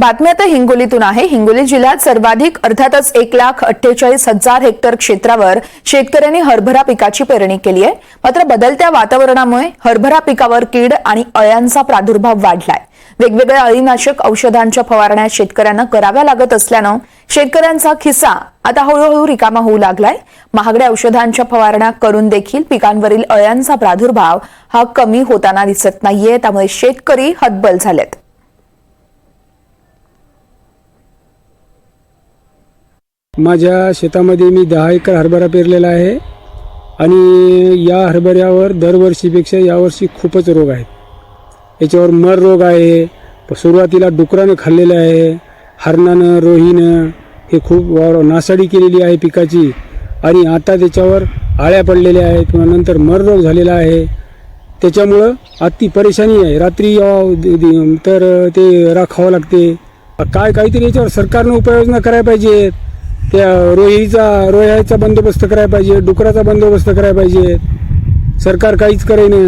बातमी आता हिंगोलीतून आहे। हिंगोली जिल्ह्यात सर्वाधिक अर्थातच 1,48,000 हेक्टर क्षेत्रावर शेतकऱ्यांनी हरभरा पिकाची पेरणी केली आहे। मात्र बदलत्या वातावरणामुळे हरभरा पिकावर कीड आणि अळ्यांचा प्रादुर्भाव वाढलाय। वेगवेगळ्या अळीनाशक औषधांच्या फवारण्या शेतकऱ्यांना कराव्या लागत असल्यानं शेतकऱ्यांचा खिसा आता हळूहळू रिकामा होऊ लागलाय। महागड्या औषधांच्या फवारण्या करून देखील पिकांवरील अळ्यांचा प्रादुर्भाव हा कमी होताना दिसत नाहीये, त्यामुळे शेतकरी हतबल झालेत। माझ्या शेतामध्ये मी 10 एकर हरभरा पेरलेला आहे आणि या हरभऱ्यावर दरवर्षीपेक्षा यावर्षी खूपच रोग आहेत। याच्यावर मर रोग आहे, सुरुवातीला डुकरानं खाल्लेलं आहे, हरणानं रोहीनं हे खूप नासाडी केलेली आहे पिकाची आणि आता त्याच्यावर आळ्या पडलेल्या आहेत, नंतर मर रोग झालेला आहे। त्याच्यामुळं अति परेशानी आहे। रात्री तर ते राखावं लागते। काहीतरी याच्यावर सरकारनं उपाययोजना करायला पाहिजे। त्या रोह्याचा बंदोबस्त करायला पाहिजे, डुकराचा बंदोबस्त करायला पाहिजे। सरकार काहीच करेना।